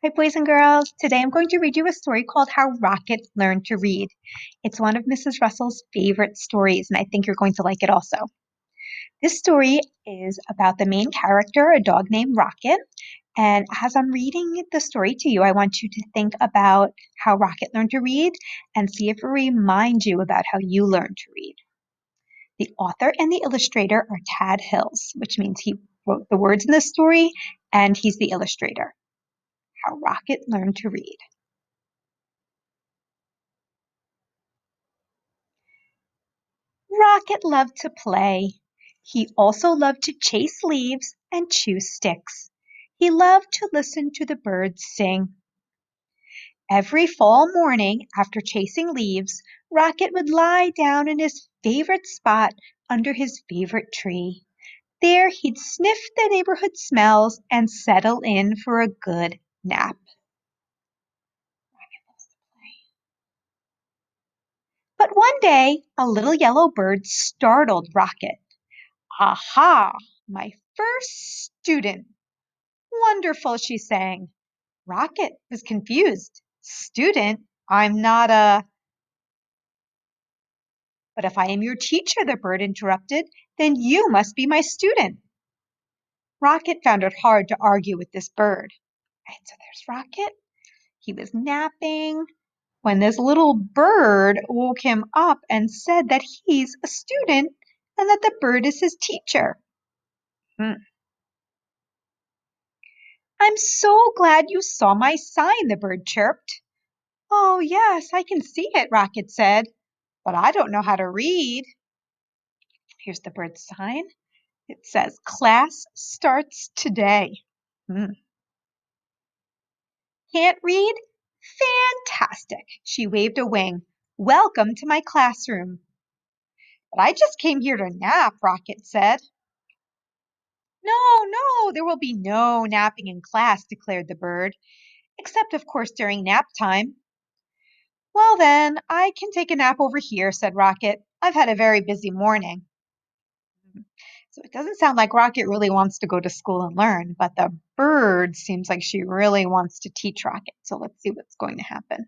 Hi, boys and girls. Today I'm going to read you a story called How Rocket Learned to Read. It's one of Mrs. Russell's favorite stories, and I think you're going to like it also. This story is about the main character, a dog named Rocket. And as I'm reading the story to you, I want you to think about how Rocket learned to read and see if it reminds you about how you learned to read. The author and the illustrator are Tad Hills, which means he wrote the words in the story and he's the illustrator. How Rocket Learned to Read. Rocket loved to play. He also loved to chase leaves and chew sticks. He loved to listen to the birds sing. Every fall morning, after chasing leaves, Rocket would lie down in his favorite spot under his favorite tree. There he'd sniff the neighborhood smells and settle in for a good nap. But one day, a little yellow bird startled Rocket. Aha! My first student! Wonderful, she sang. Rocket was confused. Student? I'm not a... But if I am your teacher, the bird interrupted, then you must be my student. Rocket found it hard to argue with this bird. Right, so there's Rocket. He was napping when this little bird woke him up and said that he's a student and that the bird is his teacher. Hmm. I'm so glad you saw my sign, the bird chirped. Oh, yes, I can see it, Rocket said, but I don't know how to read. Here's the bird's sign. It says, class starts today. Hmm. Can't read? Fantastic. She waved a wing. Welcome to my classroom. But I just came here to nap, Rocket said. No, no, there will be no napping in class, declared the bird, except, of course, during nap time. Well, then, I can take a nap over here, said Rocket. I've had a very busy morning. So it doesn't sound like Rocket really wants to go to school and learn, but the bird seems like she really wants to teach Rocket. So let's see what's going to happen.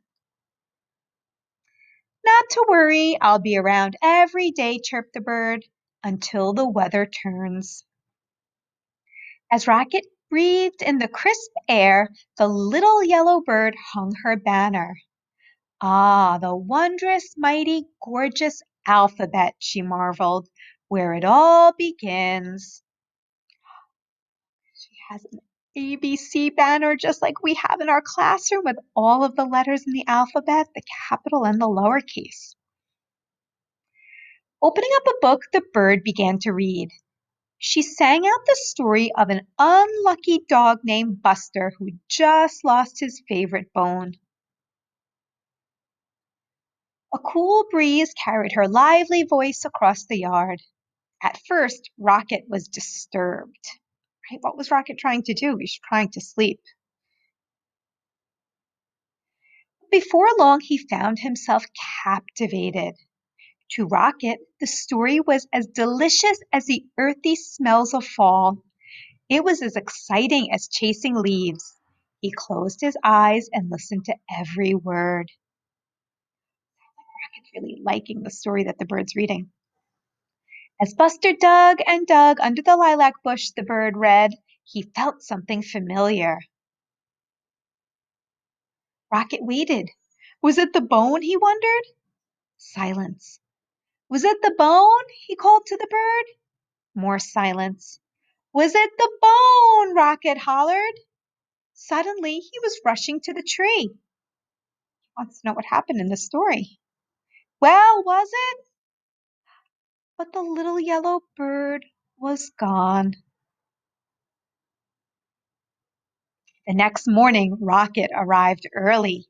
Not to worry, I'll be around every day, chirped the bird, until the weather turns. As Rocket breathed in the crisp air, the little yellow bird hung her banner. Ah, the wondrous, mighty, gorgeous alphabet, she marveled, where it all begins. She has an ABC banner just like we have in our classroom with all of the letters in the alphabet, the capital and the lowercase. Opening up a book, the bird began to read. She sang out the story of an unlucky dog named Buster who just lost his favorite bone. A cool breeze carried her lively voice across the yard. At first, Rocket was disturbed. Right? What was Rocket trying to do? He was trying to sleep. Before long, he found himself captivated. To Rocket, the story was as delicious as the earthy smells of fall. It was as exciting as chasing leaves. He closed his eyes and listened to every word. Rocket's really liking the story that the bird's reading. As Buster dug and dug under the lilac bush, the bird read, he felt something familiar. Rocket waited. Was it the bone, he wondered? Silence. Was it the bone? He called to the bird. More silence. Was it the bone? Rocket hollered. Suddenly, he was rushing to the tree. He wants to know what happened in the story. Well, was it? But the little yellow bird was gone. The next morning, Rocket arrived early.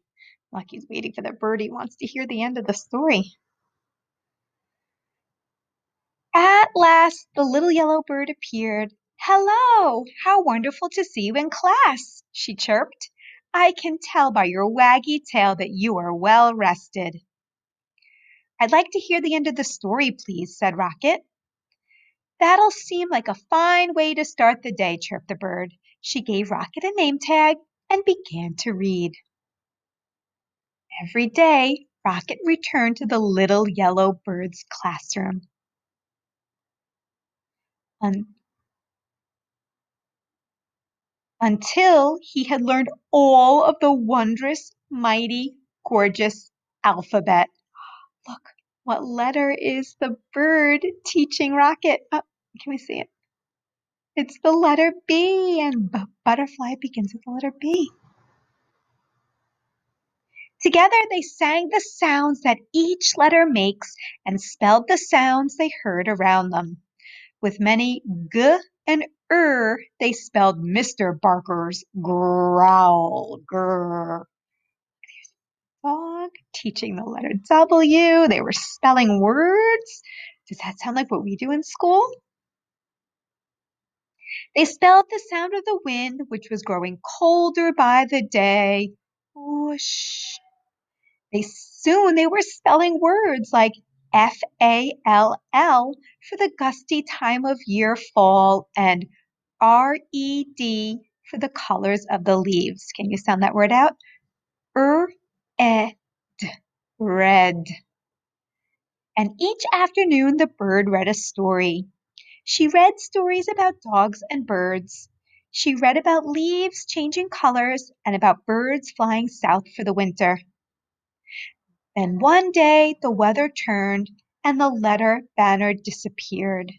Lucky's waiting for the bird. He wants to hear the end of the story. At last, the little yellow bird appeared. Hello! How wonderful to see you in class, she chirped. I can tell by your waggy tail that you are well rested. I'd like to hear the end of the story, please, said Rocket. That'll seem like a fine way to start the day, chirped the bird. She gave Rocket a name tag and began to read. Every day, Rocket returned to the little yellow bird's classroom un- until he had learned all of the wondrous, mighty, gorgeous alphabet. Look, what letter is the bird teaching Rocket? Can we see it? It's the letter B, and butterfly begins with the letter B. Together they sang the sounds that each letter makes and spelled the sounds they heard around them. With many g and they spelled Mr. Barker's growl. Grr. Dog teaching the letter W. They were spelling words. Does that sound like what we do in school? They spelled the sound of the wind, which was growing colder by the day. Whoosh. Soon they were spelling words like FALL for the gusty time of year fall and RED for the colors of the leaves. Can you sound that word out? Ed, red. And each afternoon the bird read a story. She read stories about dogs and birds. She read about leaves changing colors and about birds flying south for the winter. Then one day the weather turned and the letter banner disappeared.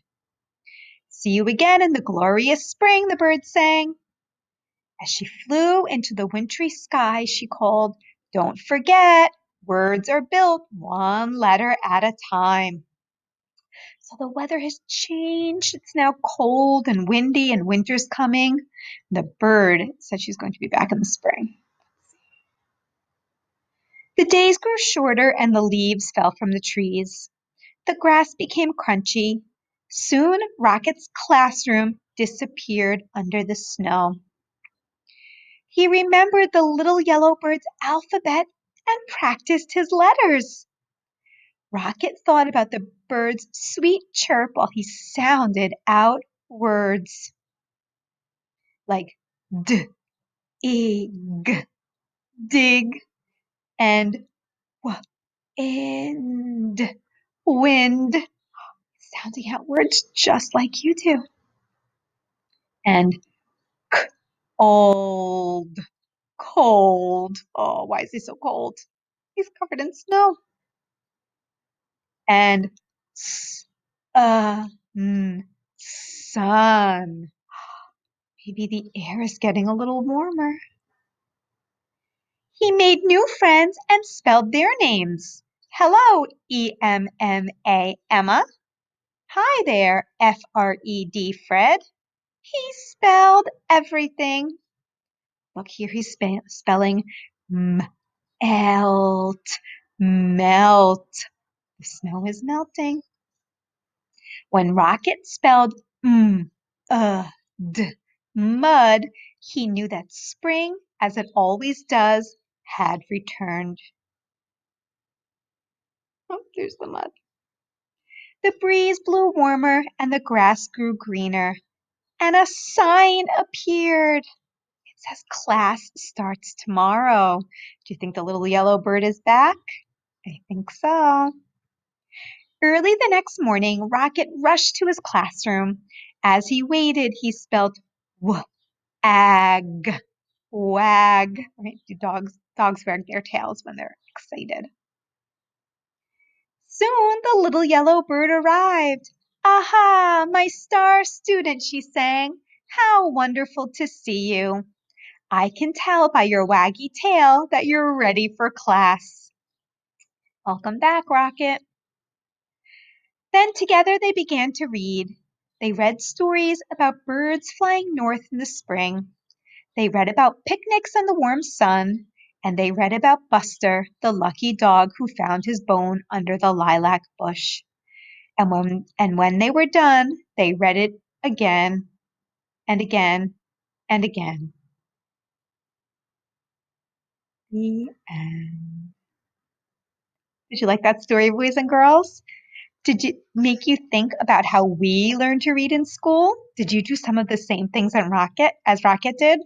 See you again in the glorious spring, the bird sang. As she flew into the wintry sky, she called, "Don't forget, words are built one letter at a time." So the weather has changed. It's now cold and windy and winter's coming. The bird said she's going to be back in the spring. The days grew shorter and the leaves fell from the trees. The grass became crunchy. Soon Rocket's classroom disappeared under the snow. He remembered the little yellow bird's alphabet and practiced his letters. Rocket thought about the bird's sweet chirp while he sounded out words like d, ig, dig, and w, end, wind, sounding out words just like you do. And k, old, cold. Oh, why is he so cold? He's covered in snow. And sun. Maybe the air is getting a little warmer. He made new friends and spelled their names. Hello, EMMA, Emma. Hi there, FRED, Fred. He spelled everything. Look here, he's spelling melt, melt. The snow is melting. When Rocket spelled d, mud, he knew that spring, as it always does, had returned. Oh, there's the mud. The breeze blew warmer and the grass grew greener, and a sign appeared. It says class starts tomorrow. Do you think the little yellow bird is back? I think so. Early the next morning, Rocket rushed to his classroom. As he waited, he spelled ag, wag. Right? Do dogs wag their tails when they're excited. Soon the little yellow bird arrived. "Aha, my star student," she sang. "How wonderful to see you. I can tell by your waggy tail that you're ready for class." Welcome back, Rocket. Then together they began to read. They read stories about birds flying north in the spring. They read about picnics in the warm sun, and they read about Buster, the lucky dog who found his bone under the lilac bush. And when they were done, they read it again and again and again. The end. Did you like that story, boys and girls? Did it make you think about how we learned to read in school? Did you do some of the same things as Rocket did?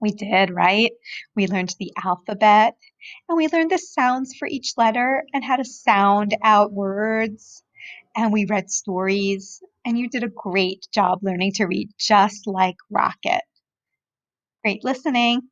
We did, right? We learned the alphabet and we learned the sounds for each letter and how to sound out words. And we read stories. And you did a great job learning to read just like Rocket. Great listening.